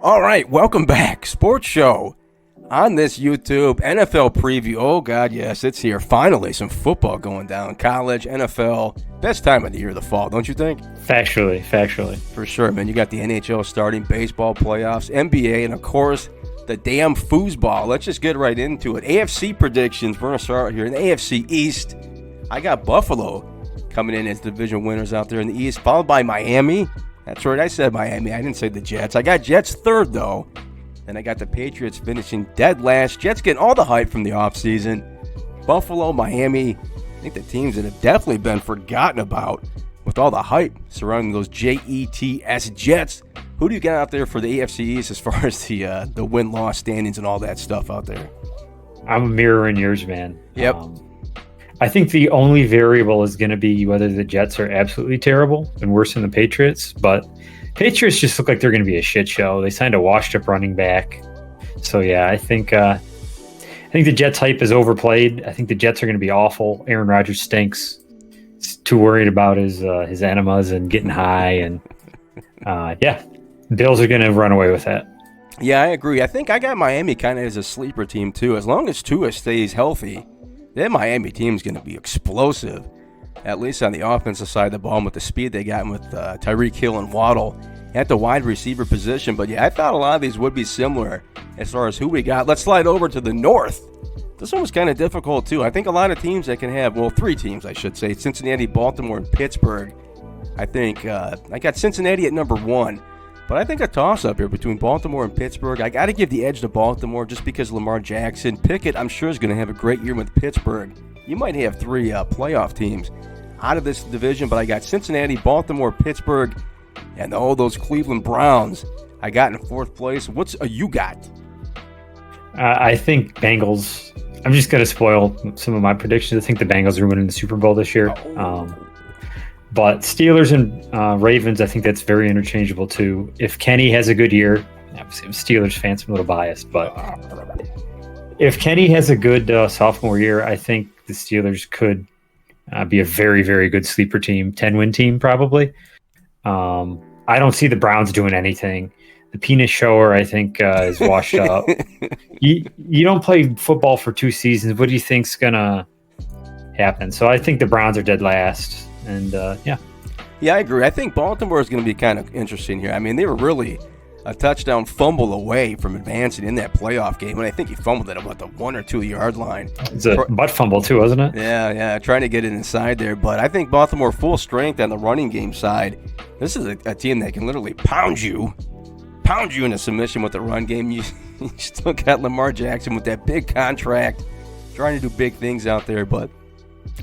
All right, welcome back. Sports Show on this YouTube. NFL preview. Oh, God, yes, it's here. Finally, some football going down. College, NFL. Best time of the year, the fall, don't you think? Factually. For sure, man. You got the NHL starting, baseball playoffs, NBA, and, of course, the damn foosball. Let's just get right into it. AFC predictions. We're going to start here in the AFC East. I got Buffalo coming in as division winners out there in the East, followed by Miami. That's right, I said Miami. I didn't say the Jets. I got Jets third, though. And I got the Patriots finishing dead last. Jets getting all the hype from the offseason. Buffalo, Miami, I think the teams that have definitely been forgotten about with all the hype surrounding those Jets Jets. Who do you got out there for the AFC East as far as the win-loss standings and all that stuff out there? I'm mirroring yours, man. Yep. I think the only variable is going to be whether the Jets are absolutely terrible and worse than the Patriots. But Patriots just look like they're going to be a shit show. They signed a washed-up running back. So, yeah, I think the Jets hype is overplayed. I think the Jets are going to be awful. Aaron Rodgers stinks. He's too worried about his enemas and getting high. And, Bills are going to run away with that. Yeah, I agree. I think I got Miami kind of as a sleeper team, too. As long as Tua stays healthy, that Miami team is going to be explosive, at least on the offensive side of the ball with the speed they got with Tyreek Hill and Waddle at the wide receiver position. But, yeah, I thought a lot of these would be similar as far as who we got. Let's slide over to the North. This one was kind of difficult, too. I think a lot of teams that can have, well, three teams, I should say, Cincinnati, Baltimore, and Pittsburgh. I think I got Cincinnati at number one. But I think a toss-up here between Baltimore and Pittsburgh. I got to give the edge to Baltimore just because Lamar Jackson. Pickett, I'm sure, is going to have a great year with Pittsburgh. You might have three playoff teams out of this division, but I got Cincinnati, Baltimore, Pittsburgh, and those Cleveland Browns I got in fourth place. What's you got? I think Bengals. I'm just going to spoil some of my predictions. I think the Bengals are winning the Super Bowl this year. But Steelers and Ravens, I think that's very interchangeable too. If Kenny has a good year, obviously I'm a Steelers fan, so I'm a little biased, but if Kenny has a good sophomore year, I think the Steelers could be a very, very good sleeper team, 10-win team probably. I don't see the Browns doing anything. The penis shower, I think, is washed up. You don't play football for 2 seasons. What do you think's going to happen? So I think the Browns are dead last. And, Yeah, I agree. I think Baltimore is going to be kind of interesting here. I mean, they were really a touchdown fumble away from advancing in that playoff game, and I think he fumbled it about the 1 or 2 yard line. It's a butt fumble too, wasn't it? Yeah, trying to get it inside there. But I think Baltimore full strength on the running game side. This is a team that can literally pound you into submission with the run game. You still got Lamar Jackson with that big contract, trying to do big things out there, but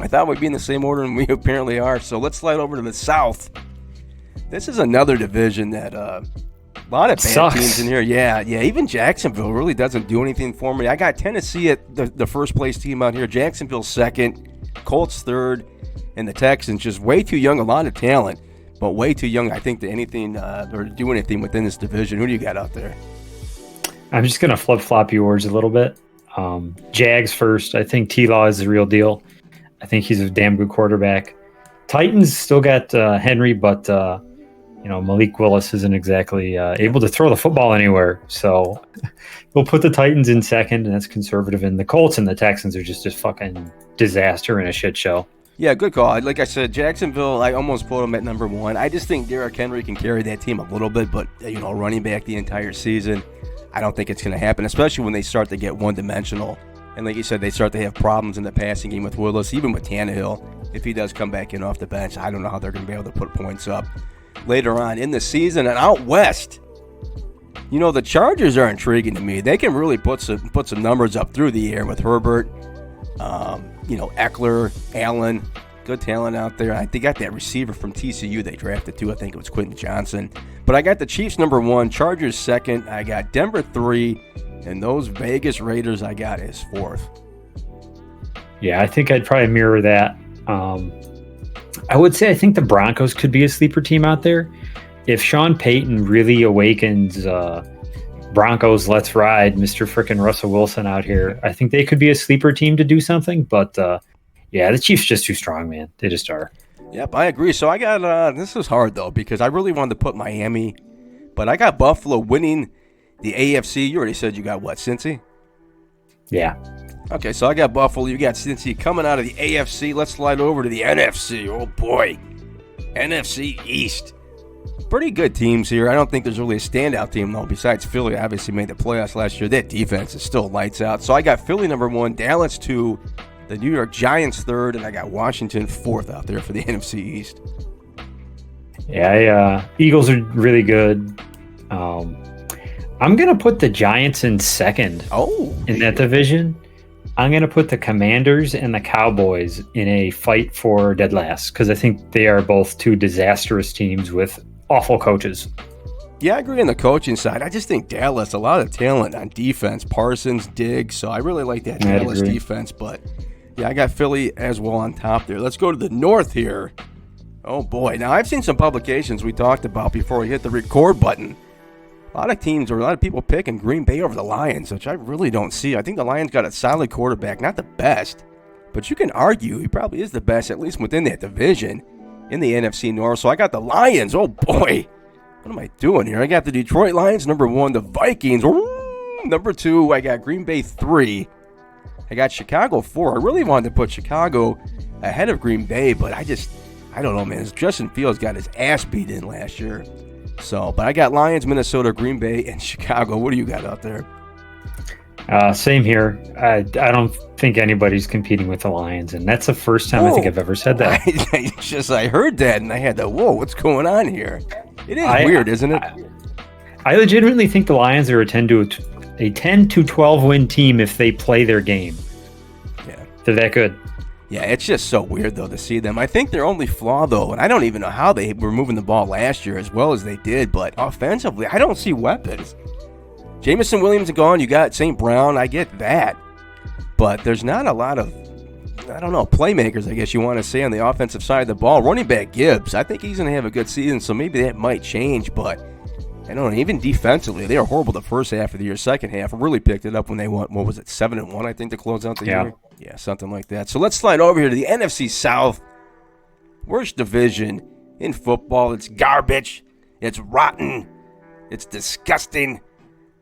I thought we'd be in the same order, and we apparently are. So let's slide over to the South. This is another division that a lot of bad teams in here. Yeah. Even Jacksonville really doesn't do anything for me. I got Tennessee at the first place team out here. Jacksonville second, Colts third, and the Texans just way too young. A lot of talent, but way too young, I think, to anything or do anything within this division. Who do you got out there? I'm just going to flip-flop yours a little bit. Jags first. I think T-Law is the real deal. I think he's a damn good quarterback. Titans still got Henry, but Malik Willis isn't exactly able to throw the football anywhere. So we'll put the Titans in second, and that's conservative. And the Colts and the Texans are just a fucking disaster and a shit show. Yeah, good call. Like I said, Jacksonville, I almost put them at number one. I just think Derrick Henry can carry that team a little bit, but running back the entire season, I don't think it's going to happen, especially when they start to get one-dimensional. And like you said, they start to have problems in the passing game with Willis, even with Tannehill. If he does come back in off the bench, I don't know how they're going to be able to put points up later on in the season. And out west, the Chargers are intriguing to me. They can really put some numbers up through the air with Herbert, Eckler, Allen. Good talent out there. They got that receiver from TCU they drafted too. I think it was Quentin Johnson. But I got the Chiefs number one, Chargers second. I got Denver 3. And those Vegas Raiders I got as 4th. Yeah, I think I'd probably mirror that. I would say I think the Broncos could be a sleeper team out there. If Sean Payton really awakens Broncos, let's ride, Mr. Frickin' Russell Wilson out here, I think they could be a sleeper team to do something. But, the Chiefs just too strong, man. They just are. Yep, I agree. So I got this is hard, though, because I really wanted to put Miami, but I got Buffalo winning The AFC, you already said you got what, Cincy? Yeah. Okay, so I got Buffalo, you got Cincy. Coming out of the AFC, let's slide over to the NFC. Oh, boy. NFC East. Pretty good teams here. I don't think there's really a standout team, though, besides Philly. Obviously made the playoffs last year. That defense is still lights out. So I got Philly number 1, Dallas 2, the New York Giants 3rd, and I got Washington 4th out there for the NFC East. Yeah, Eagles are really good. I'm going to put the Giants in 2nd in that division. I'm going to put the Commanders and the Cowboys in a fight for dead last because I think they are both two disastrous teams with awful coaches. Yeah, I agree on the coaching side. I just think Dallas, a lot of talent on defense. Parsons, Diggs. So I really like that Dallas defense. But, yeah, I got Philly as well on top there. Let's go to the North here. Oh, boy. Now, I've seen some publications we talked about before we hit the record button. A lot of teams or a lot of people picking Green Bay over the Lions, which I really don't see. I think the Lions got a solid quarterback. Not the best, but you can argue he probably is the best, at least within that division in the NFC North. So I got the Lions. Oh, boy. What am I doing here? I got the Detroit Lions, number 1. The Vikings, number 2. I got Green Bay 3. I got Chicago 4. I really wanted to put Chicago ahead of Green Bay, but I don't know, man. Justin Fields got his ass beat in last year. So, but I got Lions, Minnesota, Green Bay, and Chicago. What do you got out there? Same here. I don't think anybody's competing with the Lions, and that's the first time I think I've ever said that. I heard that, and I had to, what's going on here? It is weird, isn't it? I legitimately think the Lions are a 10 to 12 win team if they play their game. Yeah, they're that good. Yeah, it's just so weird, though, to see them. I think their only flaw, though, and I don't even know how they were moving the ball last year as well as they did, but offensively, I don't see weapons. Jameson Williams is gone. You got St. Brown. I get that. But there's not a lot of, playmakers, I guess you want to say, on the offensive side of the ball. Running back Gibbs, I think he's going to have a good season, so maybe that might change, but I don't know. Even defensively, they were horrible the first half of the year. Second half really picked it up when they won, 7-1, I think, to close out the year. Yeah, something like that. So let's slide over here to the NFC South. Worst division in football. It's garbage. It's rotten. It's disgusting.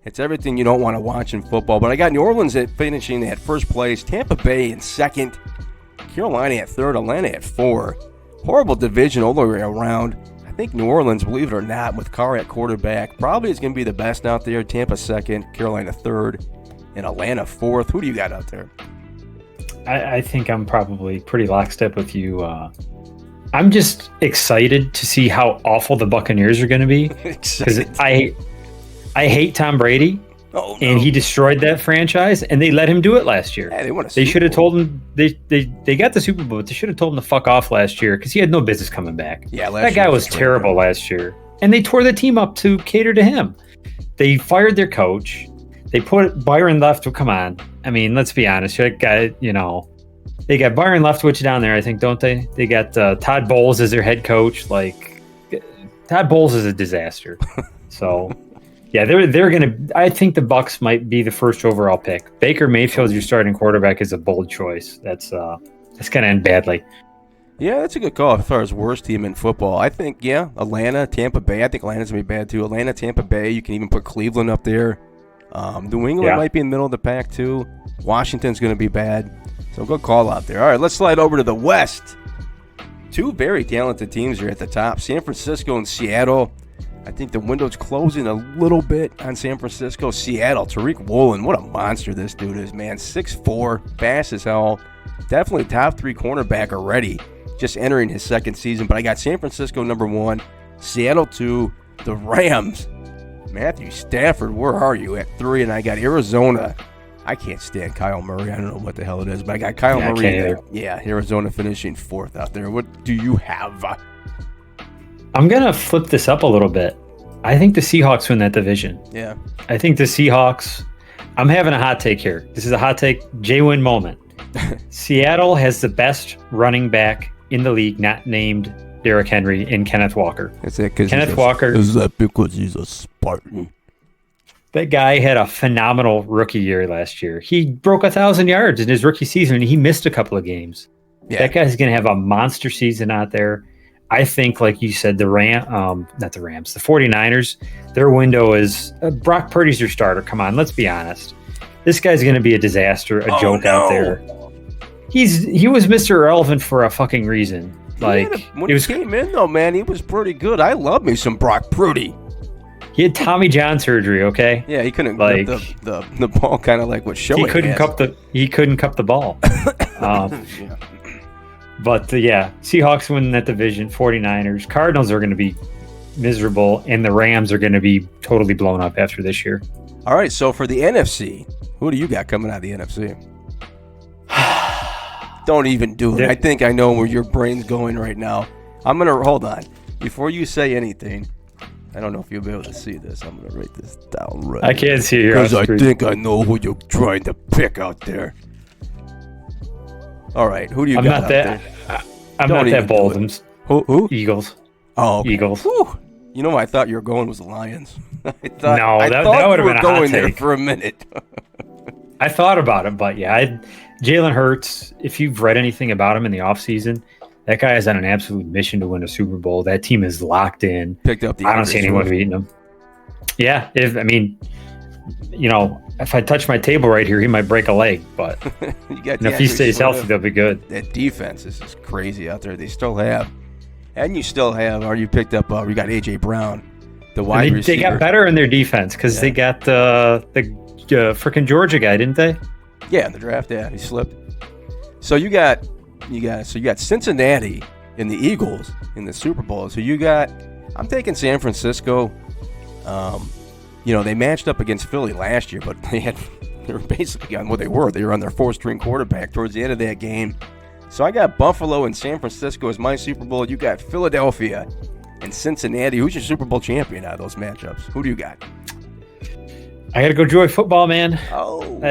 It's everything you don't want to watch in football. But I got New Orleans finishing at first place. Tampa Bay in second. Carolina at third. Atlanta at 4. Horrible division all the way around. I think New Orleans, believe it or not, with Carr at quarterback, probably is going to be the best out there. Tampa second. Carolina third. And Atlanta fourth. Who do you got out there? I think I'm probably pretty lockstep with you. I'm just excited to see how awful the Buccaneers are going to be because I hate Tom Brady, and he destroyed that franchise, and they let him do it last year. Yeah, they should have told him they got the Super Bowl, but they should have told him to fuck off last year because he had no business coming back. Yeah, that guy was terrible last year, and they tore the team up to cater to him. They fired their coach. They put Byron Leftwich. Come on, I mean, let's be honest. That guy, they got Byron Leftwich down there, I think, don't they? They got Todd Bowles as their head coach. Like, Todd Bowles is a disaster. So, yeah, they're gonna. I think the Bucs might be the first overall pick. Baker Mayfield, your starting quarterback, is a bold choice. That's gonna end badly. Yeah, that's a good call as far as worst team in football. I think, Atlanta, Tampa Bay. I think Atlanta's gonna be bad too. Atlanta, Tampa Bay. You can even put Cleveland up there. New England might be in the middle of the pack too. Washington's going to be bad. So good call out there. All right, let's slide over to the West. Two very talented teams are at the top. San Francisco and Seattle. I think the window's closing a little bit on San Francisco. Seattle, Tariq Woolen. What a monster this dude is, man. 6'4", fast as hell. Definitely top 3 cornerback already. Just entering his second season. But I got San Francisco number 1. Seattle 2. The Rams. Matthew Stafford, where are you at 3? And I got Arizona. I can't stand Kyle Murray. I don't know what the hell it is, but I got Kyle Murray there. Yeah, Arizona finishing 4th out there. What do you have? I'm going to flip this up a little bit. I think the Seahawks win that division. Yeah. I think the Seahawks, I'm having a hot take here. This is a hot take, J-Win moment. Seattle has the best running back in the league, not named Derrick Henry and Kenneth Walker. Is that because he's a Spartan? That guy had a phenomenal rookie year last year. He broke 1,000 yards in his rookie season, and he missed a couple of games. Yeah. That guy's going to have a monster season out there. I think, like you said, the not the Rams, the 49ers, their window is Brock Purdy's your starter. Come on, let's be honest. This guy's going to be a disaster, a joke out there. He was Mr. Irrelevant for a fucking reason. Like when he came in though, man, he was pretty good. I love me some Brock Purdy. He had Tommy John surgery, okay? Yeah, he couldn't grip the ball, kind of like what Shohei He couldn't cup the ball. Yeah. But Seahawks win that division. 49ers, Cardinals are going to be miserable, and the Rams are going to be totally blown up after this year. All right, so for the NFC, who do you got coming out of the NFC? Don't even do it. I think I know where your brain's going right now. I'm going to hold on. Before you say anything, I don't know if you'll be able to see this. I'm going to write this down right I can't see here. Because I think I know who you're trying to pick out there. All right, who do you got out there? I'm not that bold. Who? Eagles. Oh, okay. Eagles. Whew. You know, I thought you were going was the Lions. I thought that would have been a hot going there take for a minute. I thought about it, but Jalen Hurts, if you've read anything about him in the offseason, that guy is on an absolute mission to win a Super Bowl. That team is locked in. Picked up the I don't see anyone beating him. Yeah, if I touch my table right here, he might break a leg, but if he stays healthy, they'll be good. That defense is just crazy out there. They still have, and you still have, or you picked up, you got A.J. Brown, the wide receiver. They got better in their defense because they got the freaking Georgia guy, didn't they? Yeah, in the draft, he slipped. So you got Cincinnati and the Eagles in the Super Bowl. So I'm taking San Francisco. They matched up against Philly last year, but they were basically on what they were. They were on their fourth-string quarterback towards the end of that game. So I got Buffalo and San Francisco as my Super Bowl. You got Philadelphia and Cincinnati. Who's your Super Bowl champion out of those matchups? Who do you got? I got to go Joy Football, man. Oh.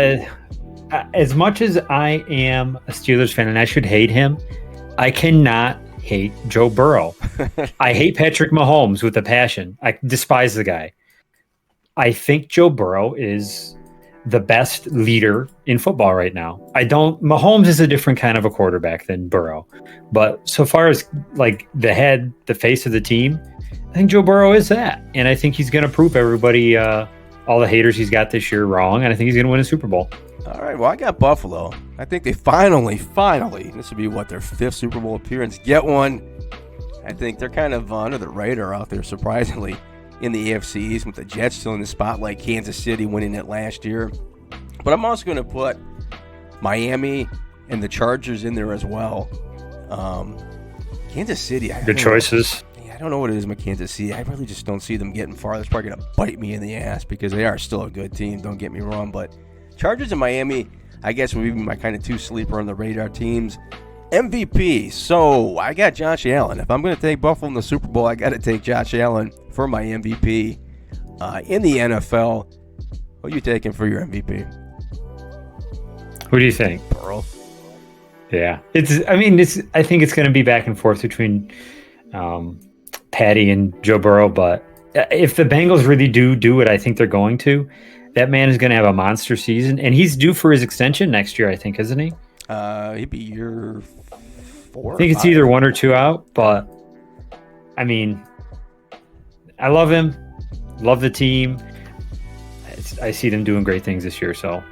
As much as I am a Steelers fan, and I should hate him, I cannot hate Joe Burrow. I hate Patrick Mahomes with a passion. I despise the guy. I think Joe Burrow is the best leader in football right now. Mahomes is a different kind of a quarterback than Burrow. But so far as like the face of the team, I think Joe Burrow is that. And I think he's going to prove everybody, all the haters he's got this year wrong. And I think he's going to win a Super Bowl. All right, well, I got Buffalo. I think they finally, this would be their fifth Super Bowl appearance, get one. I think they're kind of under the radar out there, surprisingly, in the AFC East, with the Jets still in the spotlight, Kansas City winning it last year. But I'm also going to put Miami and the Chargers in there as well. Kansas City. Good choices. I don't know what it is with Kansas City. I really just don't see them getting far. It's probably going to bite me in the ass because they are still a good team, don't get me wrong, but Chargers and Miami, I guess, would be my kind of two sleeper on the radar teams. MVP. So I got Josh Allen. If I'm going to take Buffalo in the Super Bowl, I got to take Josh Allen for my MVP. In the NFL, who are you taking for your MVP? Who do you think? Burrow. Yeah, I think it's going to be back and forth between Patty and Joe Burrow. But if the Bengals really do what I think they're going to, that man is going to have a monster season, and he's due for his extension next year, I think, isn't he? He'd be year 4. I think it's either 1 or 2 out, but I love him, love the team. I see them doing great things this year. So,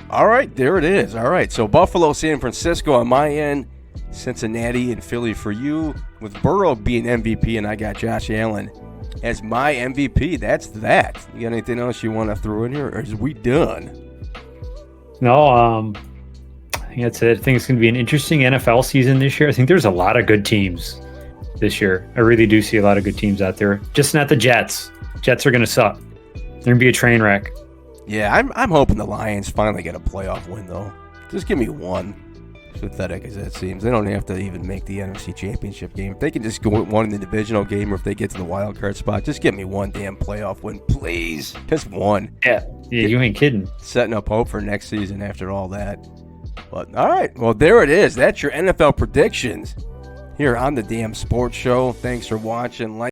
all right, there it is. All right, so Buffalo, San Francisco on my end, Cincinnati and Philly for you, with Burrow being MVP, and I got Josh Allen as my MVP. That's that. You got anything else you want to throw in here, or is we done? No, I think that's it. I think it's going to be an interesting NFL season this year. I think there's a lot of good teams this year. I really do see a lot of good teams out there. Just not the Jets. Jets are going to suck. They're going to be a train wreck. Yeah, I'm hoping the Lions finally get a playoff win, though. Just give me one. As pathetic as that seems. They don't have to even make the NFC Championship game. If they can just go one in the divisional game, or if they get to the wild card spot, just give me one damn playoff win, please. Just one. Yeah, you ain't kidding. Setting up hope for next season after all that. But all right, well, there it is. That's your NFL predictions here on the Damn Sports Show. Thanks for watching.